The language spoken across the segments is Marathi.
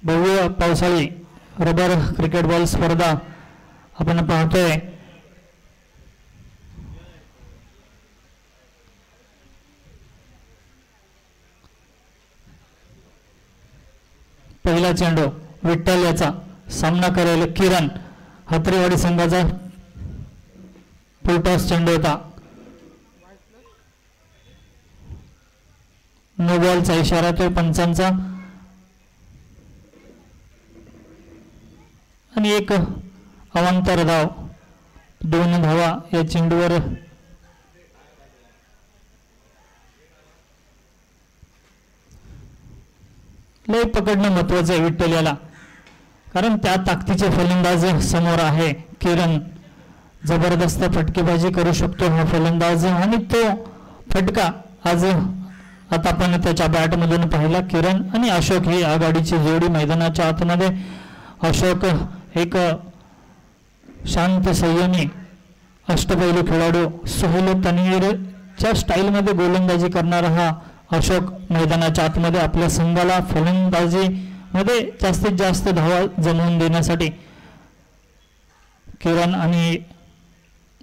भव्य पावसाळी रबर क्रिकेट बॉल स्पर्धा आपण पाहतोय। पहिला चेंडू विठ्ठल याचा सामना करेल किरण, हात्रेवाडी संघाचा फुलटॉस चेंडू होता। नो बॉलचा इशारा तो पंचांचा आणि एक अवांतर धाव, 2 धावा या चेंडूवर। लय पकडणं महत्वाचं आहे विठ्ठल याला, कारण त्या ताकदीचे फलंदाज समोर आहे। किरण जबरदस्त फटकेबाजी करू शकतो हा फलंदाज आणि तो फटका आज आता आपण त्याच्या बॅट मधून पाहिला। किरण आणि अशोक ही आघाडीची जोडी मैदानाच्या आतमध्ये। अशोक एक शांत संयमी अष्टपैलू खेळाडू, सोहेल तन्वीरच्या स्टाईल मध्ये गोलंदाजी करणारा हा अशोक मैदानाच्या आतमध्ये आपल्या संघाला फलंदाजी मध्ये जास्तीत जास्त धावा जमवून देण्यासाठी किरण आणि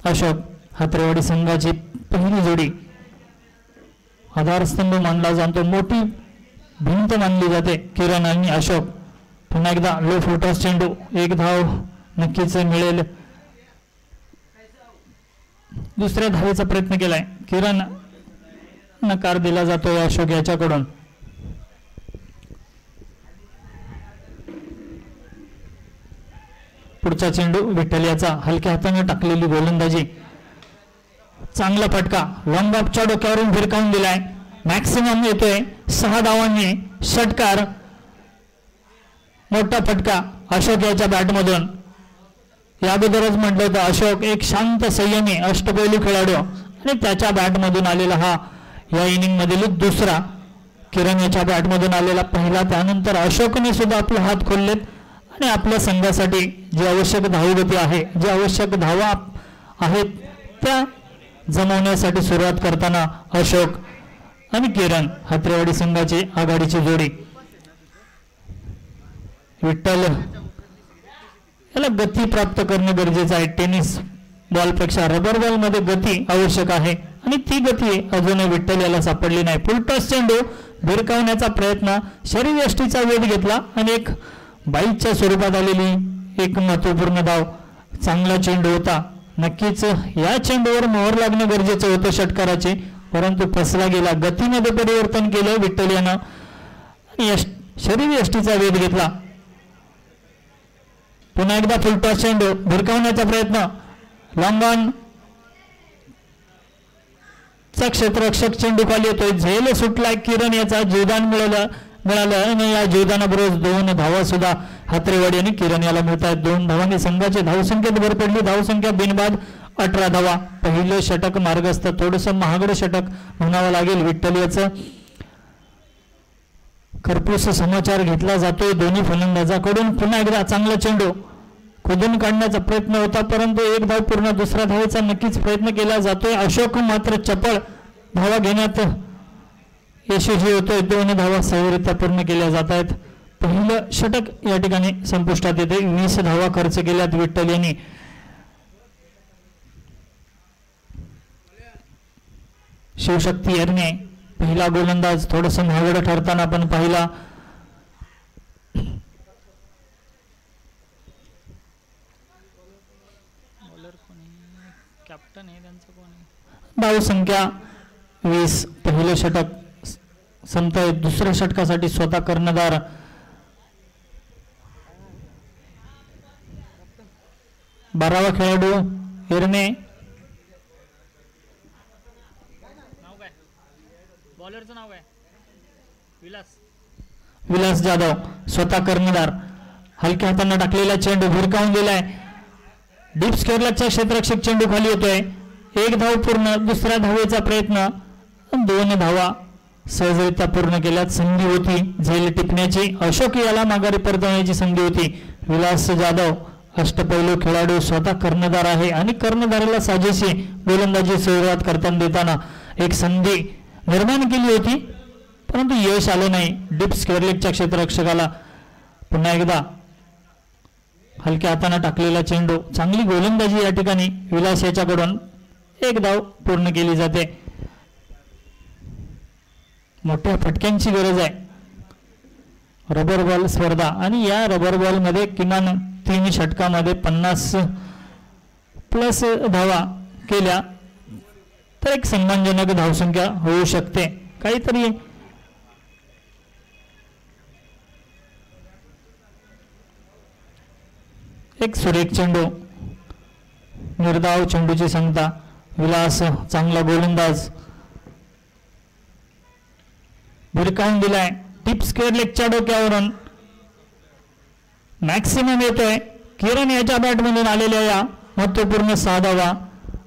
अशोक हात्रेवाडी संघाची पहिली जोडी आधारस्तंभ मानला जातो, मोठी भिंत मानली जाते। किरण आणि अशोक पुन्हा एकदा लो फुलटॉस चेंडू, 1 धाव नक्कीच मिळेल। दुसऱ्या धावेचा प्रयत्न केलाय, किरण नकार दिला जातोय अशोक याच्याकडून। पुढचा चेंडू विठ्ठल याचा हलक्या हाताने टाकलेली गोलंदाजी, चांगला फटका लॉंग ऑफच्या डोक्यावरून भिरकावून दिलाय, मॅक्सिमम येतोय 6 धावांनी षटकार। मोठा फटका अशोक याच्या बॅटमधून। या अगोदरच म्हटलं होतं अशोक एक शांत संयमी अष्टपैलू खेळाडू आणि त्याच्या बॅटमधून आलेला हा या इनिंग मधील दुसरा, किरण याच्या बॅटमधून आलेला पहिला। त्यानंतर अशोकने सुद्धा आपले हात खोललेत आणि आपल्या संघासाठी जी आवश्यक धावगती आहे, जी आवश्यक धावा आहेत त्या जमवण्यासाठी सुरुवात करताना अशोक आणि किरण हात्रेवाडी संघाची आघाडीची जोडी। विठ्ठल याला गती प्राप्त करणे गरजेचं आहे। टेनिस बॉलपेक्षा रबर बॉल मध्ये गती आवश्यक आहे आणि ती गती अजूनही विठ्ठल याला सापडली नाही। फुलटॉस चेंडू भिरकावण्याचा प्रयत्न, शरीरयष्टीचा वेध घेतला आणि एक बाईकच्या स्वरूपात आलेली एक महत्वपूर्ण धाव। चांगला चेंडू होता, नक्कीच या चेंडूवर मोहर लागणं गरजेचं होतं षटकाराचे, परंतु फसला गेला। गतीमध्ये परिवर्तन केलं विठ्ठल यानं आणि शरीरयष्टीचा वेध घेतला। पुन्हा एकदा फुलटॉस चेंडू भिरकावण्याचा प्रयत्न, लॉंग ऑन चा क्षेत्ररक्षक चेंडू खाली येतोय, झेल सुटलाय। किरण याचा जीवदान मिळालं आणि या जीवदानाबरोबर 2 धावा सुद्धा हात्रेवाडी आणि किरण याला मिळत आहेत। 2 धावांनी संघाची धावसंख्येत भर पडली। धावसंख्या बिनबाद 18 धावा। पहिलं षटक मार्गस्थ, थोडस महागड षटक म्हणावं लागेल विठ्ठल याचं। खरपूस समाचार घेतला जातोय दोन्ही फलंदाजाकडून। पुन्हा एकदा चांगला चेंडू खोदून काढण्याचा प्रयत्न होता, परंतु 1 धाव पूर्ण, दुसऱ्या धावेचा नक्कीच प्रयत्न केला जातोय। अशोक मात्र चपळ धावा घेण्यात यशस्वी होतोय। 2 धावा सहजरित्या पूर्ण केल्या जात आहेत। पहिलं षटक या ठिकाणी संपुष्टात येते। 20 धावा खर्च केल्यात विठ्ठल यांनी। शिवशक्ती एरणे पहिला गोलंदाज थोडस महागड ठरताना आपण पाहिला। धाव संख्या 20, पहिलं षटक संपतंय। दुसऱ्या षटकासाठी स्वतः कर्णधार बारावा खेळाडू एरणे। बॉलरचं नाव काय? विलास जाधव स्वतः कर्णधार। हलक्या हाताने टाकलेला चेंडू भिरकावून गेलाय, डीप स्क्वेअरच्या क्षेत्ररक्षक चेंडू खाली येतोय। 1 धाव पूर्ण, दुसऱ्या धावेचा प्रयत्न, 2 धावा सहजरित्या पूर्ण केल्यात। संधी होती झेल टिपण्याची, अशोक याला माघारी परतवण्याची संधी होती। विलास जाधव अष्टपैलू खेळाडू स्वतः कर्णधार आहे आणि कर्णधाराला साजेशी गोलंदाजी सुरुवात करताना देताना एक संधी निर्माण केली होती, परंतु यश आलं नाही। डीप स्क्वेअरच्या क्षेत्ररक्षकाला पुन्हा एकदा हलक्या हाताने टाकलेला चेंडू, चांगली गोलंदाजी या ठिकाणी विलास याच्याकडून. एक धाव पूर्ण केली जाते. मोठ्या फटक्यांची गरज आहे. रबर बॉल स्पर्धा आणि या रबर बॉल मध्ये किमान 3 षटकामध्ये 50+ धावा केल्या तर एक सन्मानजनक धावसंख्या होऊ शकते. काहीतरी एक सुरेख चेंडू, निर्धाव चेंडूची संगता. विलास चांगला गोलंदाज, भिरकावून दिलाय. टिप स्क्वेअर लेगच्या डोक्यावरून मॅक्सिमम येतोय. किरण याच्या बॅटमधून आलेल्या या महत्वपूर्ण 6 धावा.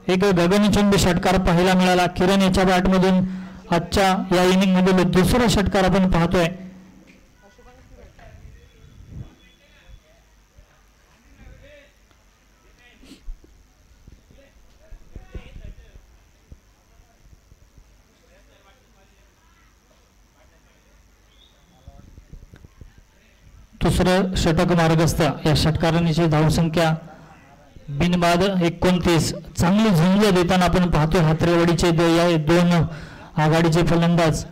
एक गगनचुंबी षटकार पाहायला मिळाला किरण याच्या बॅटमधून. आजच्या या इनिंग मधील दुसरा षटकार आपण पाहतोय. दुसरं षटक मार्गस्थ. या षटकारांची धावसंख्या बिनबाद 29. चांगली झुंज देताना आपण पाहतोय हातरेवाडीचे 2 आघाडीचे फलंदाज.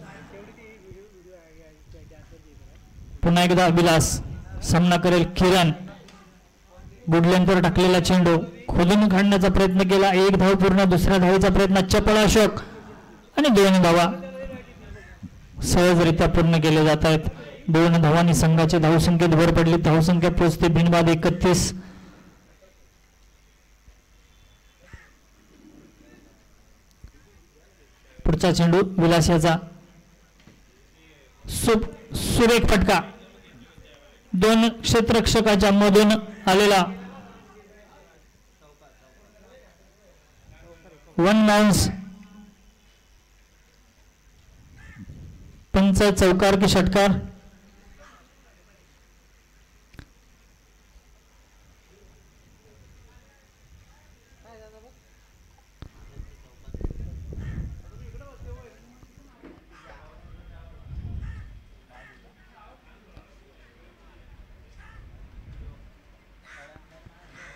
पुन्हा एकदा विलास सामना करेल किरण. गुडल्यांवर टाकलेला चेंडू खोदून काढण्याचा प्रयत्न केला. 1 धाव पूर्ण. दुसऱ्या धावेचा प्रयत्न चपळ अशोक आणि 2 धावा सहजरित्या पूर्ण केले जात आहेत. 2 धावांनी संघाच्या धावसंख्येत भर पडली. धावसंख्या पोहोचते बिनबाद 31. पुढचा चेंडू विलास याचा सुरेख फटका. 2 क्षेत्ररक्षकाच्या मधून आलेला 1 बाउन्स. पंच चौकार की षटकार.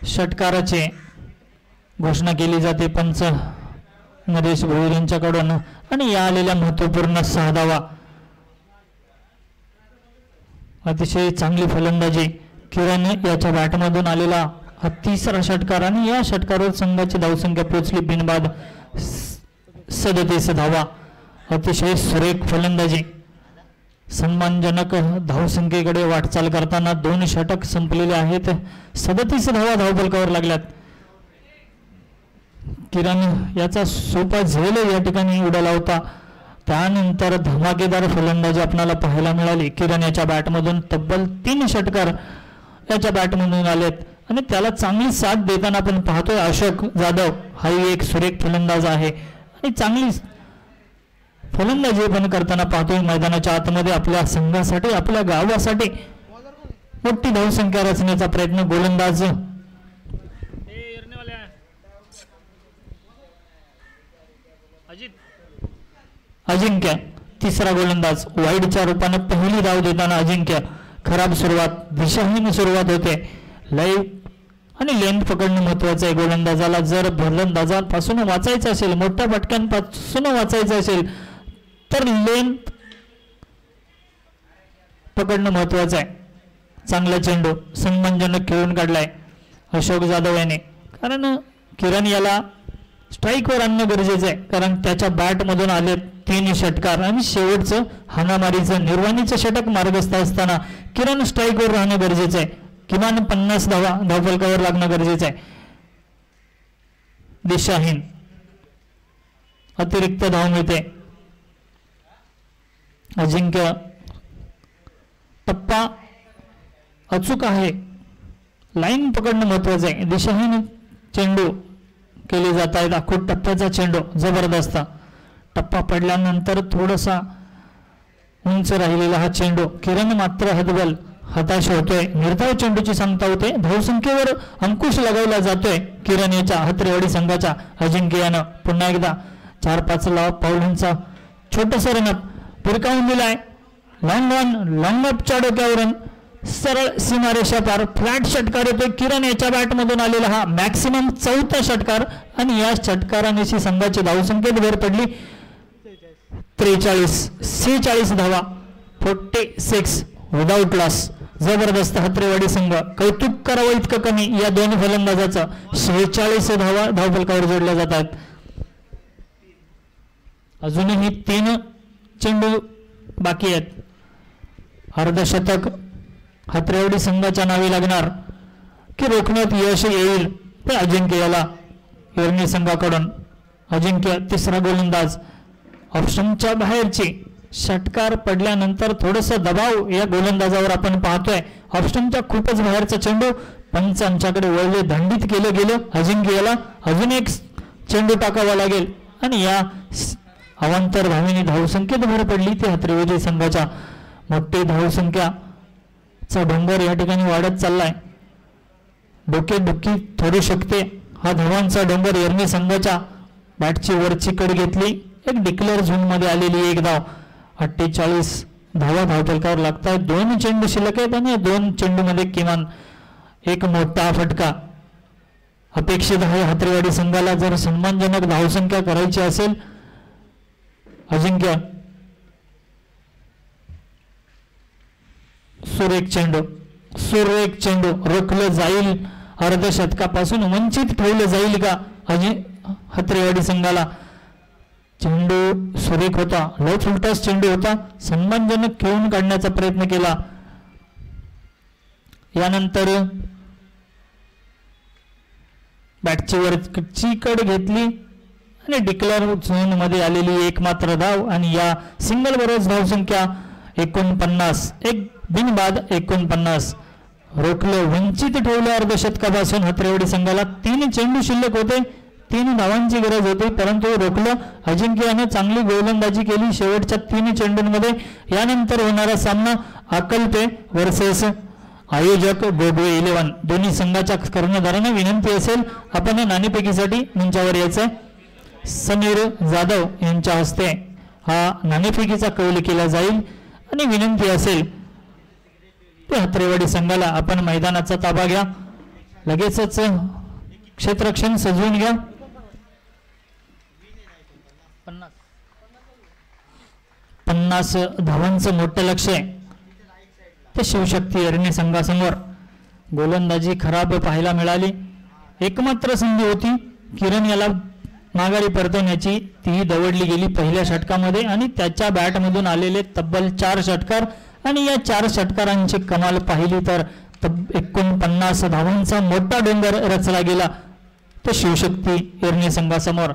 षटकाराची घोषणा केली जाते पंच नरेश भोईर यांच्याकडून. आणि या आलेल्या महत्वपूर्ण 6 धावा. अतिशय चांगली फलंदाजी किरण याच्या बॅटमधून आलेला हा तिसरा षटकार. आणि या षटकारावर संघाची धावसंख्या पोहोचली बिनबाद 37 धावा. अतिशय सुरेख फलंदाजी. सन्मानजनक धावसंख्येकडे वाटचाल करताना 2 षटक संपलेले आहेत. 37 धावा धावफलकावर लागल्यात. किरण याचा सोपा झेल या ठिकाणी उडाला होता. त्यानंतर धमाकेदार फलंदाजी आपल्याला पाहायला मिळाली. किरण याच्या बॅटमधून तब्बल 3 षटकार याच्या बॅटमधून आलेत आणि त्याला चांगली साथ देताना आपण पाहतोय अशोक जाधव. हाही एक सुरेख फलंदाज आहे आणि चांगली फलंदाजी पण करताना पाहतोय. मैदानाच्या आतमध्ये आपल्या संघासाठी आपल्या गावासाठी मोठी धावसंख्या रचण्याचा प्रयत्न गोलंदाज अजिंक्य. तिसरा गोलंदाज वाईडच्या रूपाने पहिली धाव देताना अजिंक्य. खराब सुरुवात, दिशाहीन सुरुवात होते. लाईव्ह आणि लेंथ पकडणं महत्वाचं आहे गोलंदाजाला. जर फलंदाजापासून वाचायचं असेल, मोठ्या फटक्यांपासून वाचायचं असेल तर लेंथ पकडणं महत्वाचं आहे. चांगला चेंडू सन्मानजनक खेळून काढलाय अशोक जाधव याने. कारण किरण याला स्ट्राईकवर आणणं गरजेचं आहे. कारण त्याच्या बॅटमधून आले 3 षटकार आणि शेवटचं हाणामारीचं निर्वाणीचं षटक मार्गस्थ असताना किरण स्ट्राईकवर राहणं गरजेचं आहे. किमान 50 धावा धावफलकावर लागणं गरजेचं आहे. दिशाहीन अतिरिक्त धाव मिळते. अजिंक्य टप्पा अचूक आहे. लाईन पकडणं महत्वाचं आहे. दिशाहीन चेंडू केले जात आहेत. आखूड टप्प्याचा चेंडू जबरदस्त. टप्पा पडल्यानंतर थोडासा उंच राहिलेला हा चेंडू. किरण मात्र हतबल हताश होतोय. निर्धाव चेंडूची सांगता होते. धावसंख्येवर अंकुश लगावला जातोय किरण याच्या हातरेवाडी संघाच्या अजिंक्य यानं. पुन्हा एकदा 4-5 पावलांचा छोटासा रनअप भिरकावून दिलाय. लॉंग अपच्या डोक्यावरून सरळ सीमारेषा पार फ्लॅट षटकार येतोय किरण याच्या बॅटमधून आलेला हा मॅक्सिमम चौथा षटकार आणि या षटकाराने संघाची धावसंख्येत भर पडली 46 धावा 46 विदाउट लॉस. जबरदस्त हात्रेवाडी संघ कौतुक करावं इतकं कमी या दोन फलंदाजाचं 46 धावा धावफलकावर जोडल्या जातात. अजूनही 3 चेंडू बाकी आहेत. अर्धशतक हात्रेवाडी संघाच्या नावे लागणार की रोखण्यात यश येईल ते अजिंक्य याला एरणी संघाकडून. अजिंक्य तिसरा गोलंदाज ऑप्शनच्या बाहेरची षटकार पडल्यानंतर थोडस दबाव या गोलंदाजावर आपण पाहतोय. ऑप्शनच्या खूपच बाहेरचा चेंडू पंच आमच्याकडे वळले दंडित केलं गेलं. अजिंक्य याला अजून एक चेंडू टाकावा लागेल आणि या अवांतर धावेने धावसंख्येत भर पडली ते हात्रेवाडी संघाच्या. मोठी धावसंख्याचा डोंगर या ठिकाणी वाढत चाललाय. डोकेदुखी ठरू शकते हा धावांचा डोंगर. एरणी संघाच्या बॅटची वरची कड घेतली एक डिक्लेअर झोन मध्ये आलेली एक धाव. 48 धावा धावफलकावर लागतात. 2 चेंडू शिल्लक आहेत आणि 2 चेंडू मध्ये किमान एक मोठा फटका अपेक्षित आहे हात्रेवाडी संघाला जर सन्मानजनक धावसंख्या करायची असेल. अजिंक्य सुरेख चेंडू रोखलं जाईल. अर्धशतकापासून वंचित ठेवलं जाईल का हात्रेवाडी संघाला. चेंडू सुरेख होता लय फुलटास चेंडू होता. सन्मानजनक खेळून काढण्याचा प्रयत्न केला. यानंतर बॅटची वरची कड घेतली आणि डिक्लेअर झोन मध्ये आलेली एक मात्र धाव आणि या सिंगल बरोबर धावसंख्या 49 एक बिनबाद 49 रोखलं वंचित ठेवलं. अर्धशतकापासून हात्रेवाडी संघाला 3 चेंडू शिल्लक होते. 3 धावांची गरज होती परंतु रोखलं. अजिंक्याने चांगली गोलंदाजी केली शेवटच्या 3 चेंडूंमध्ये. यानंतर होणारा सामना अकल्पे वर्सेस आयोजक गोगवे 11. दोन्ही संघाच्या कर्णधारांना विनंती असेल आपण नाणेफेकीसाठी मंचावर यायचंय. समीर जाधव यांच्या हस्ते हा नाणेफेकीचा कौल केला जाईल आणि विनंती असेल ते हात्रेवाडी संघाला आपण मैदानाचा ताबा घ्या. लगेचच क्षेत्ररक्षण सजवून घ्या. 50 धावांचं मोठं लक्ष आहे ते शिवशक्ती एरणी संघासमोर. गोलंदाजी खराब पाहायला मिळाली. एकमात्र संधी होती किरण याला माघारी परतवण्याची. तीही दवडली गेली पहिल्या षटकामध्ये आणि त्याच्या बॅटमधून आलेले तब्बल 4 षटकार आणि या 4 षटकारांची कमाल पाहिली तर 49 धावांचा मोठा डोंगर रचला गेला तो शिवशक्ती एरणी संघासमोर.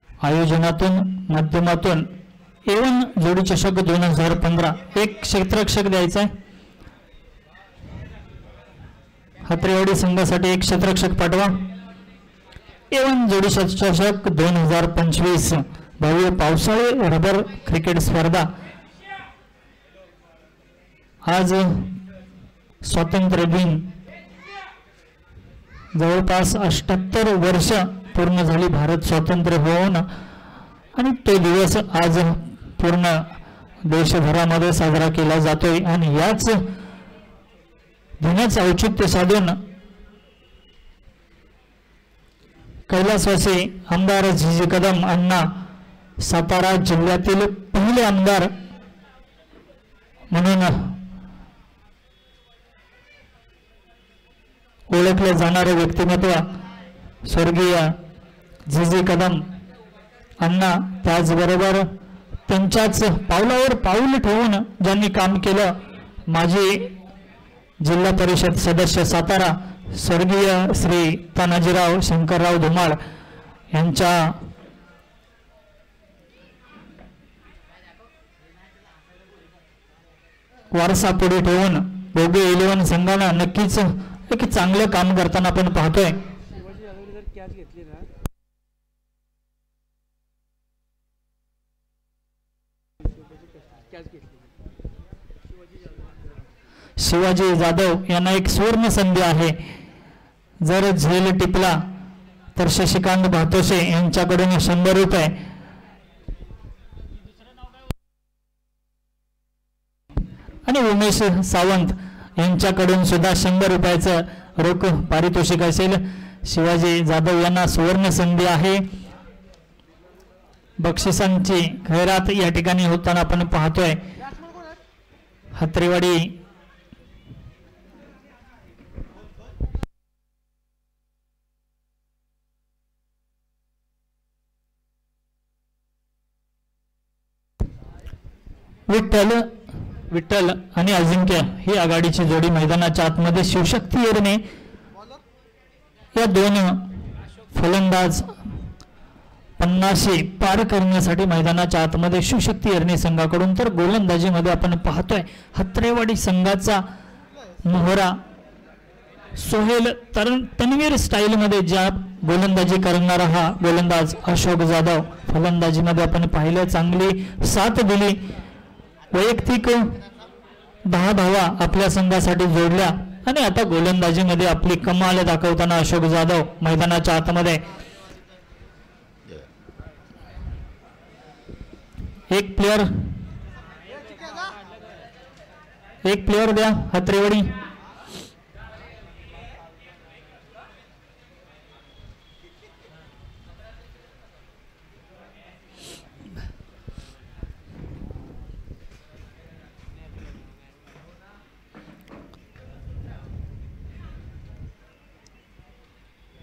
आयोजनातून माध्यमातून एवन जोडी चषक 2015 एक क्षेत्ररक्षक द्यायचा आहे. हात्रेवाडी संघासाठी एक क्षेत्ररक्षक पाठवा. एवन जोडी चषक 2025 भव्य पावसाळी रबर क्रिकेट स्पर्धा. आज स्वातंत्र्य दिन जवळपास 78 वर्ष पूर्ण झाली भारत स्वतंत्र होऊन आणि तो दिवस आज पूर्ण देशभरामध्ये साजरा केला जातोय. आणि याच दिनाचं औचित्य साधून कैलासवासी आमदार झी कदम अण्णा सातारा जिल्ह्यातील पहिले आमदार म्हणून ओळखले जाणारे व्यक्तिमत्व स्वर्गीय झी कदम अण्णा, त्याचबरोबर त्यांच्याच पावलावर पाऊल ठेवून ज्यांनी काम केलं माजी जिल्हा परिषद सदस्य सातारा स्वर्गीय श्री तानाजीराव शंकरराव धुमाळ यांच्या वारसा पुढे ठेवून गोगवे 11 संघानं नक्कीच एक चांगलं काम करताना आपण पाहतोय. शिवाजी जाधव यांना एक सुवर्ण संधी आहे. जर झेल टिपला तर शशिकांत भातोशे यांच्याकडून 100 रुपये आणि उमेश सावंत यांच्याकडून सुद्धा 100 रुपयाचं रोख पारितोषिक असेल. शिवाजी जाधव यांना सुवर्ण संधी आहे. बक्षिसांची खैरात या ठिकाणी होताना आपण पाहतोय. हत्रेवाडी विठ्ठल आणि अजिंक्य ही आघाडीची जोडी मैदानाच्या आतमध्ये. शिवशक्ती येरणे या दोन फलंदाज 50 पार करण्यासाठी मैदानाच्या आतमध्ये शिवशक्ती येरणे संघाकडून. तर गोलंदाजीमध्ये आपण पाहतोय हत्रेवाडी संघाचा मोहरा सोहेल तन्वीर स्टाईल मध्ये ज्या गोलंदाजी करणारा हा गोलंदाज अशोक जाधव. फलंदाजीमध्ये आपण पाहिलं चांगली साथ दिली. वैयक्तिक 10 धावा आपल्या संघासाठी जोडल्या आणि आता गोलंदाजीमध्ये आपली कमाल दाखवताना अशोक जाधव मैदानाच्या आतमध्ये. एक प्लेयर द्या हत्रेवाडी.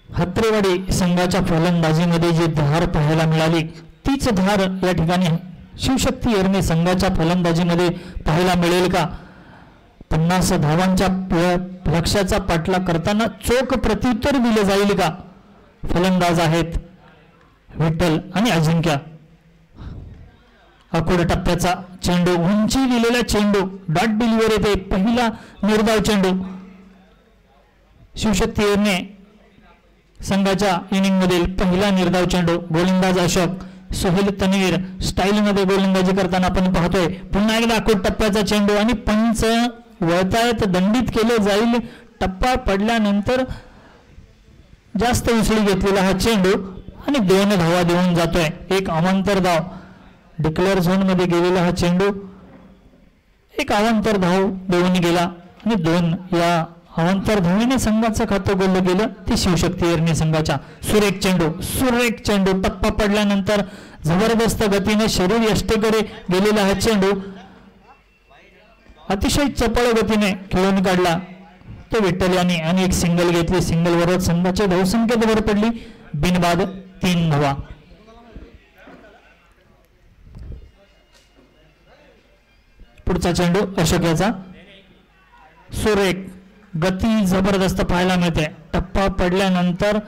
हत्रेवाडी संघाच्या फलंदाजीमध्ये जी धार पाहायला मिळाली तीच धार या ठिकाणी शिवशक्ती येरणे संघाच्या फलंदाजीमध्ये पाहायला मिळेल का? 50 धावांच्या लक्ष्याचा पाठलाग करताना चोख प्रत्युत्तर दिले जाईल का? फलंदाज आहेत विठ्ठल आणि अजिंक्य. अकोड टप्प्याचा चेंडू, उंची दिलेला चेंडू, डॉट डिलिव्हरी येते. पहिला निर्धाव चेंडू शिवशक्ती येरणे संघाच्या इनिंग मधील पहिला निर्धाव चेंडू. गोलंदाज अशोक सोहेल तन्वीर स्टाईल मध्ये गोलंदाजी करताना आपण पाहतोय. पुन्हा एकदा अकोट टप्प्याचा चेंडू आणि पंच वळतायत, दंडित केले जाईल. टप्पा पडल्यानंतर जास्त उसळी घेतलेला हा चेंडू आणि 2 धावा देऊन जातोय. एक अवांतर धाव डिक्लेअर झोन मध्ये गेलेला हा चेंडू एक अवांतर धाव देऊन गेला आणि 2 या अवांतर धावेने संघाचं खातं गोललं गेलं ते शिवशक्ती येरणे संघाच्या. सुरेख चेंडू टप्पा पडल्यानंतर जबरदस्त गतीने शरीर यष्टेकडे गेलेला हा चेंडू अतिशय चपळ गतीने खेळून काढला तो विठ्ठल यांनी आणि एक सिंगल घेतली. सिंगल बरोबर संघाची धावसंख्या भर पडली. बिनबाद 3 धावा. पुढचा चेंडू अशोक याचा. सुरेख गती जबरदस्त पाहायला मिळते. टप्पा पडल्यानंतर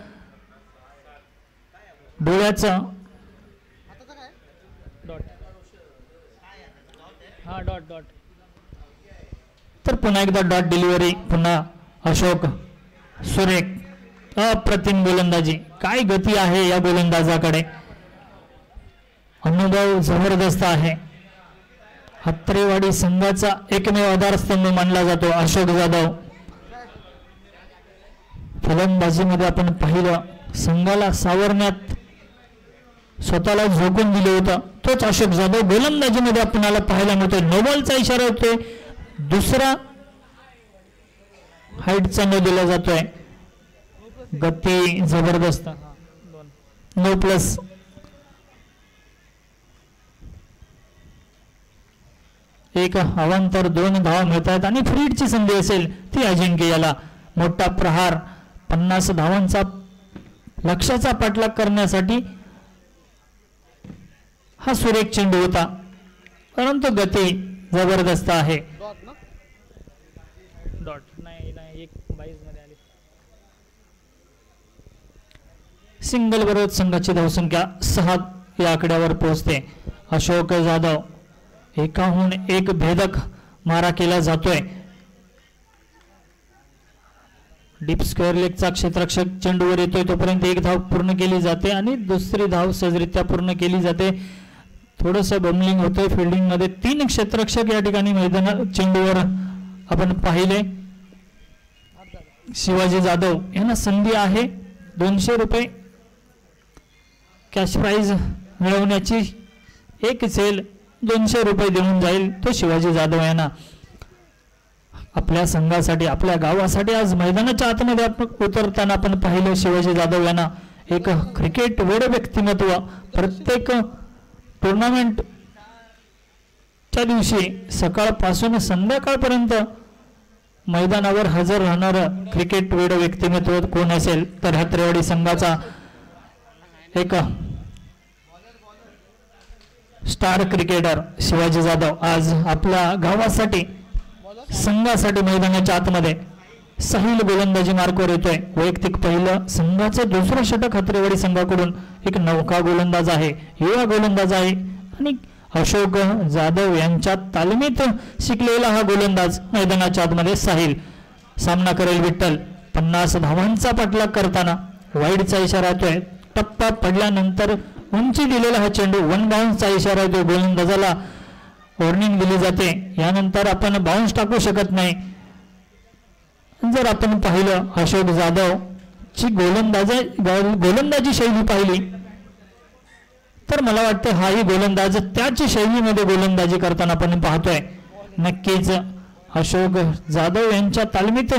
डोळ्याचं डॉट तर पुन्हा एकदा डॉट डिलिव्हरी. पुन्हा अशोक सुरेख अप्रतिम गोलंदाजी. काय गती आहे या गोलंदाजाकडे, अनुभव जबरदस्त आहे. हत्रेवाडी संघाचा एकमेव आधारस्तंभ मानला जातो अशोक जाधव. फलंदाजीमध्ये आपण पाहिलं संघाला सावरण्यात स्वतःला झोकून दिले होतं तोच अशोक जाधव गोलंदाजीमध्ये आपल्याला पाहायला मिळतोय. नो बॉलचा इशारा होतोय. दुसरा हाईटचा नो दिला जातोय. गती जबरदस्त. No plus. एक अवांतर 2 धावा मिळतात आणि फ्रीडची संधी असेल ती अजिंक्य याला. मोठा प्रहार 50 धावांचा लक्ष्याचा पाठलाग करण्यासाठी हा सुरेख चेंडू होता परंतु गती जबरदस्त आहे. सिंगल बरोबर संघाची धावसंख्या 6 या आकड्यावर पोहोचते. अशोक जाधव एकाहून एक भेदक मारा केला जातोय. डीप स्क्वेअर लेगचा क्षेत्ररक्षक चेंडूवर येतोय तोपर्यंत 1 धाव पूर्ण केली जाते आणि दुसरी धाव सहजरित्या पूर्ण केली जाते. थोडंसं बमलिंग होतंय फिल्डिंग मध्ये. 3 क्षेत्ररक्षक या ठिकाणी मैदानात चेंडूवर आपण पाहिले शिवाजी जाधव यांना संधी आहे 200 रुपये कॅश प्राइज मिळवण्याची. एक सेल 200 रुपये देऊन जाईल तो शिवाजी जाधव यांना. आपल्या संघासाठी आपल्या गावासाठी आज मैदानाच्या आतमध्ये आपण उतरताना आपण पाहिलं शिवाजी जाधव यांना. एक क्रिकेट वेड व्यक्तिमत्व. प्रत्येक टुर्नामेंटच्या दिवशी सकाळपासून संध्याकाळपर्यंत मैदानावर हजर राहणार क्रिकेट वेड व्यक्तिमत्व कोण असेल तर हत्रेवाडी संघाचा एक स्टार क्रिकेटर शिवाजी जाधव आज आपल्या गावासाठी संघासाठी मैदानाच्या आतमध्ये. साहिल गोलंदाजी मार्कवर येतोय. वैयक्तिक पहिलं संघाचं दुसरं षटक हत्रेवाडी संघाकडून. एक नौका गोलंदाज आहे, युवा गोलंदाज आहे आणि अशोक जाधव यांच्या तालमीत शिकलेला हा गोलंदाज मैदानाच्या आतमध्ये साहिल. सामना करेल विठ्ठल. 50 धावांचा पाठलाग करताना वाईडचा इशारा येतोय. टप्पा पडल्यानंतर उंची दिलेला हा चेंडू 1 बाउन्सचा इशारा येतोय. गोलंदाजाला वॉर्निंग दिली जाते. यानंतर आपण बाउन्स टाकू शकत नाही. जर आपण पाहिलं अशोक जाधव ची गोलंदाजी शैली पाहिली तर मला वाटतं हाही गोलंदाज त्याची शैलीमध्ये गोलंदाजी करताना आपण पाहतोय. नक्कीच अशोक जाधव यांच्या तालमीत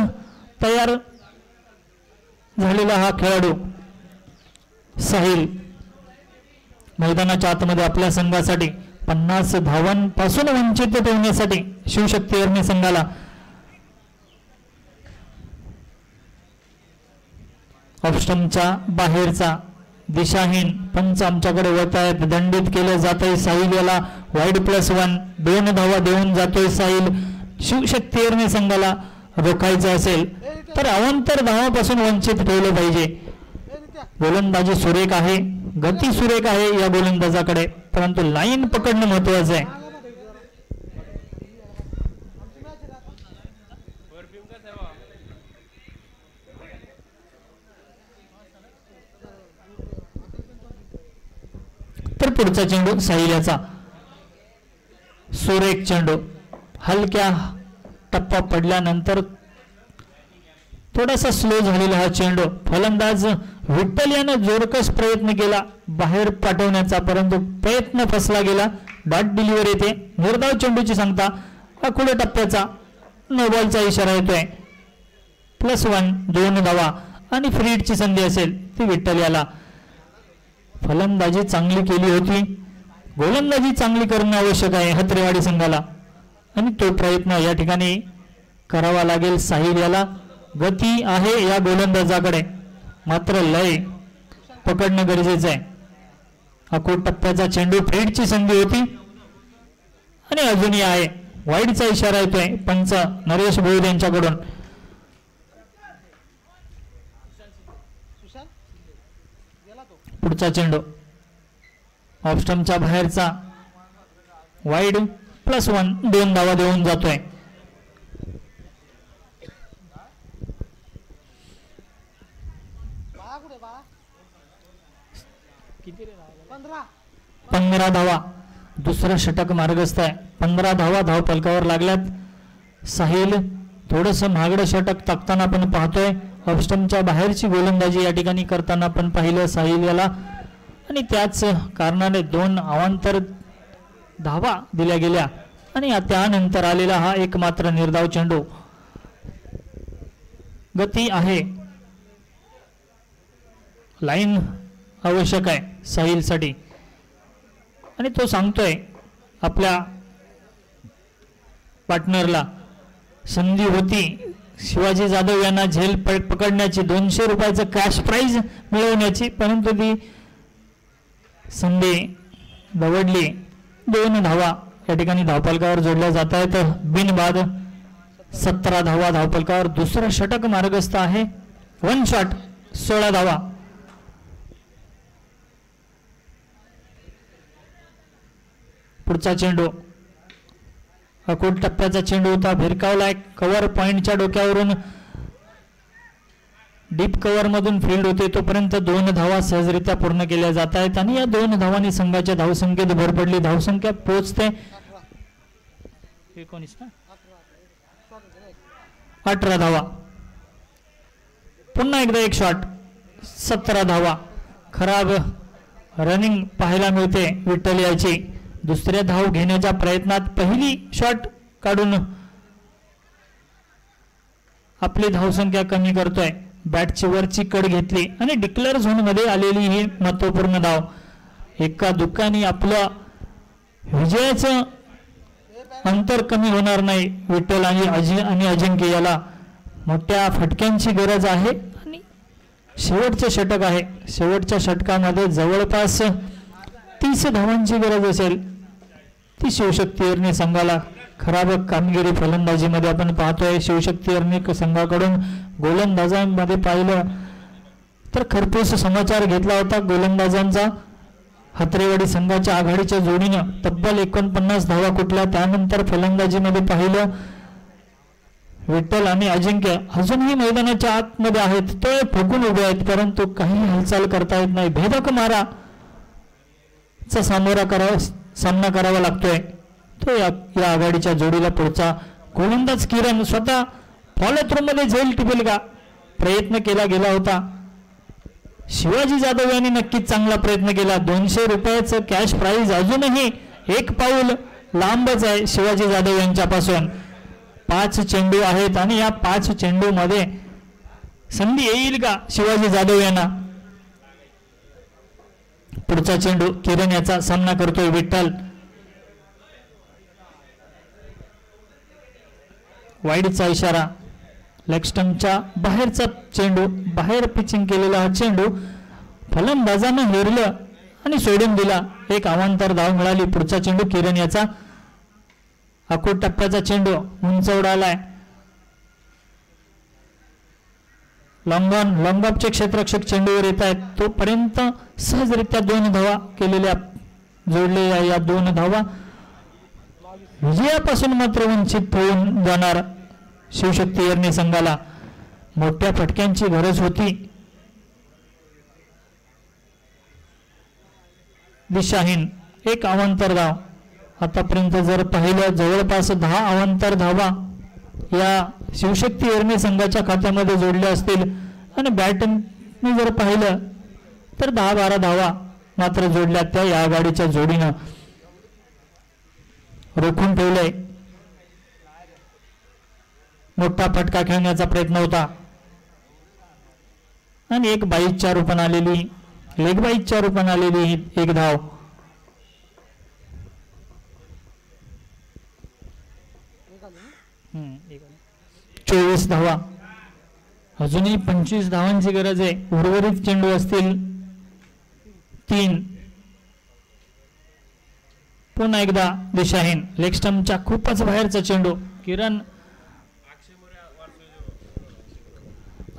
तयार झालेला हा खेळाडू साहिल मैदानाच्या आतमध्ये आपल्या संघासाठी 50 धावांपासून वंचित ठेवण्यासाठी शिवशक्ती अर्णी संघाला ऑफस्टमच्या बाहेरचा दिशाहीन पंच आमच्याकडे वळत आहेत. दंडित केलं जातंय साहिल याला. वाईड +1 2 धावा देऊन जातोय साहिल. शिवशक्ती अर्णी संघाला रोखायचं असेल तर अवांतर धावापासून वंचित ठेवलं पाहिजे. गोलंदाजी सुरेख आहे, गती सुरेख आहे या गोलंदाजाकडे, परंतु लाईन पकडणं महत्वाचं आहे. तर पुढचा चेंडू साहिल याचा. सुरेख चेंडू. हलक्या टप्पा पडल्यानंतर थोडासा स्लो झालेला हा चेंडू. फलंदाज विठ्ठल याने जोरकस प्रयत्न केला बाहेर पाठवण्याचा, परंतु प्रयत्न फसला गेला. डॉट डिलिव्हरी येते. निर्धाव चेंडूची सांगता अखुडे टप्प्याचा नो बॉलचा इशारा येतोय. +1 2 धावा आणि फ्री हिटची संधी असेल ती विठ्ठल याला. फलंदाजी चांगली केली होती, गोलंदाजी चांगली करणं आवश्यक आहे हत्रेवाडी संघाला आणि तो प्रयत्न या ठिकाणी करावा लागेल साहिल याला. गती आहे या गोलंदाजाकडे, मात्र लय पकडणं गरजेचं आहे. अकोट टप्प्याचा चेंडू फ्रीडची संधी होती आणि अजूनही आहे. वाईडचा इशारा येतोय पंच नरेश भोईर यांच्याकडून. पुढचा चेंडू ऑफस्टमच्या बाहेरचा वाईड +1 2 धावा देऊन जातोय. किती 15 धावा. दुसरा षटक मार्गस्थ आहे. 15 धावा धाव फलकावर लागल्यात. साहिल थोडस महागडं षटक टाकताना आपण पाहतोय. ऑफस्टमच्या बाहेरची गोलंदाजी या ठिकाणी करताना आपण पाहिलं साहिल याला आणि त्याच कारणाने 2 अवांतर धावा दिल्या गेल्या आणि त्यानंतर आलेला हा एकमात्र निर्धाव चेंडू. गती आहे, लाईन आवश्यक आहे साहिलसाठी आणि तो सांगतोय आपल्या पार्टनरला. संधी होती शिवाजी जाधव यांना झेल पकडण्याची, 200 रुपयाचं कॅश प्राइज मिळवण्याची, परंतु ती संधी दवडली. 2 धावा या ठिकाणी धावफलकावर जोडल्या जात आहेत. बिनबाद 17 धावा धावफलकावर. दुसरं षटक मार्गस्थ आहे. 1 शॉट 16 धावा. पुढचा चेंडू अकोट टप्प्याचा चेंडू होता, भिरकावलाय. कव्हर पॉइंटच्या डोक्यावरून डीप कव्हर मधून फील्ड होते तोपर्यंत 2 धावा सहजरित्या पूर्ण केल्या जात आहेत आणि या 2 धावांनी संघाच्या धावसंख्येत भर पडली. धावसंख्या पोहोचते 19 ना 18 धावा. पुन्हा एकदा एक शॉट 17 धावा. खराब रनिंग पाहायला मिळते विठ्ठलियाची. दुसऱ्या धाव घेण्याच्या प्रयत्नात पहिली शॉट काढून आपली धावसंख्या कमी करतोय. बॅटची वरची कड घेतली आणि डिक्लेअर झोन मध्ये आलेली ही महत्वपूर्ण धाव. एका दुःखाने आपलं विजयाचं अंतर कमी होणार नाही. विठ्ठल आणि अजिंक्य याला मोठ्या फटक्यांची गरज आहे आणि शेवटचे षटक आहे. शेवटच्या षटकामध्ये जवळपास 30 धावांची गरज असेल. ती शिवशक्ती एरणी संघाला खराब कामगिरी फलंदाजीमध्ये आपण पाहतोय. शिवशक्ती एरणी संघाकडून गोलंदाजांमध्ये पाहिलं तर खरपूस समाचार घेतला होता गोलंदाजांचा. हातरेवाडी संघाच्या आघाडीच्या जोडीनं तब्बल 49 धावा कुठल्या. त्यानंतर फलंदाजीमध्ये पाहिलं विठ्ठल आणि अजिंक्य अजूनही मैदानाच्या आतमध्ये आहेत. ते फुगून उभे आहेत परंतु काही हालचाल करता येत नाही. भेदक मारा चा सामना करावा लागतोय. तो या आघाडीच्या जोडीला पुढचा गोलंदाज किरण स्वतः फॉलो थ्रो मध्ये झेल टिपेल का प्रयत्न केला गेला होता. शिवाजी जाधव यांनी नक्कीच चांगला प्रयत्न केला. 200 रुपयाचं कॅश प्राइज अजूनही एक पाऊल लांबच आहे शिवाजी जाधव यांच्यापासून. 5 चेंडू आहेत आणि या 5 चेंडू मध्ये संधी येईल का शिवाजी जाधव यांना. पुढचा चेंडू किरण याचा सामना करतोय विठ्ठल. वाईडचा इशारा. लेग स्टंपच्या बाहेरचा चेंडू. बाहेर पिचिंग केलेला हा चेंडू फलंदाजानं हेरलं आणि सोडून दिला. एक अवांतर धाव मिळाली. पुढचा चेंडू किरण याचा. अकोट टप्प्याचा चेंडू उंच उडालाय. लॉंग ऑफचे क्षेत्ररक्षक चेंडूवर येत आहेत. तोपर्यंत सहजरित्या 2 धावा केलेल्या जोडलेल्या या 2 धावा विजयापासून मात्र वंचित होऊन जाणार शिवशक्ती एरणी संघाला. मोठ्या फटक्यांची गरज होती. दिशाहीन एक अवांतर धाव. आतापर्यंत जर पाहिलं जवळपास 10 अवांतर धावा या शिवशक्ती एरणी संघाच्या खात्यामध्ये जोडल्या असतील आणि बॅटने जर पाहिलं तर 10-12 धावा मात्र जोडल्या. त्या या आघाडीच्या जोडीनं रोखून ठेवलंय. मोठा फटका खेळण्याचा प्रयत्न होता आणि एक बाईकच्या रूपाने आलेली लेग बाईकच्या रूपाने आलेली एक धाव. हम्म 24 धावा. अजूनही 25 धावांची गरज आहे. उर्वरित चेंडू असतील 3. पुन्हा एकदा दिशाहीन. लेग स्टंपच्या खूपच बाहेरचा चेंडू. किरण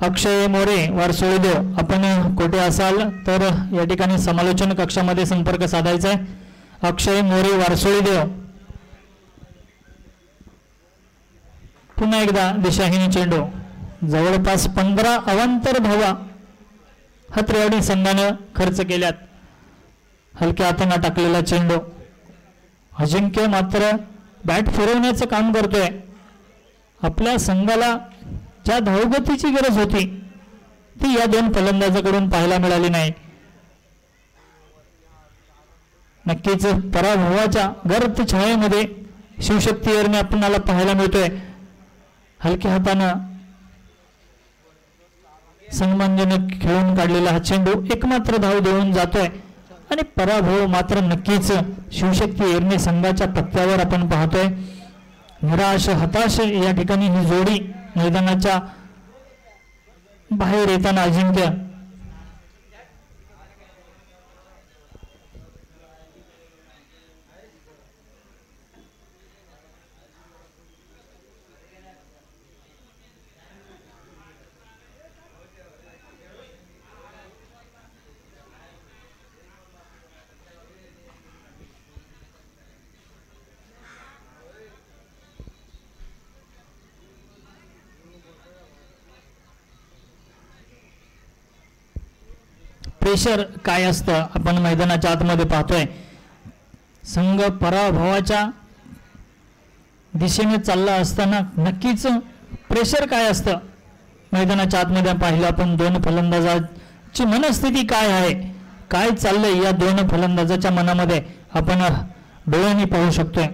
अक्षय मोरे वारसोळीदेव. आपण कुठे असाल तर या ठिकाणी समालोचन कक्षामध्ये संपर्क साधायचा आहे. अक्षय मोरे वारसोळीदेव. पुन्हा एकदा दिशाहीन चेंडू. जवळपास 15 अवांतर धावा हातरेवाडी संघानं खर्च केल्यात. हलक्या हाताने टाकलेला चेंडू. अजिंक्य मात्र बॅट फिरवण्याचं काम करतोय. आपल्या संघाला ज्या धावगतीची गरज होती ती या 2 फलंदाजाकडून पाहायला मिळाली नाही. नक्कीच पराभवाच्या गर्द छायेमध्ये शिवशक्ती एरणी आपल्याला पाहायला मिळतोय. हलक्या हातानं सन्मानजनक खेळून काढलेला हा चेंडू एकमात्र धाव देऊन जातोय आणि पराभव मात्र नक्कीच शिवशक्ती एरणी संघाच्या पत्त्यावर आपण पाहतोय. निराश हताश या ठिकाणी ही जोडी मैदानाच्या बाहेर येताना अजिंक्य प्रेशर काय असतं आपण मैदानाच्या आतमध्ये पाहतोय. संघ पराभवाच्या दिशेने चालला असताना नक्कीच प्रेशर काय असतं मैदानाच्या आतमध्ये पाहिलं आपण दोन फलंदाजाची मनस्थिती काय आहे, काय चाललंय या दोन फलंदाजाच्या मनामध्ये आपण डोळ्यांनी पाहू शकतोय.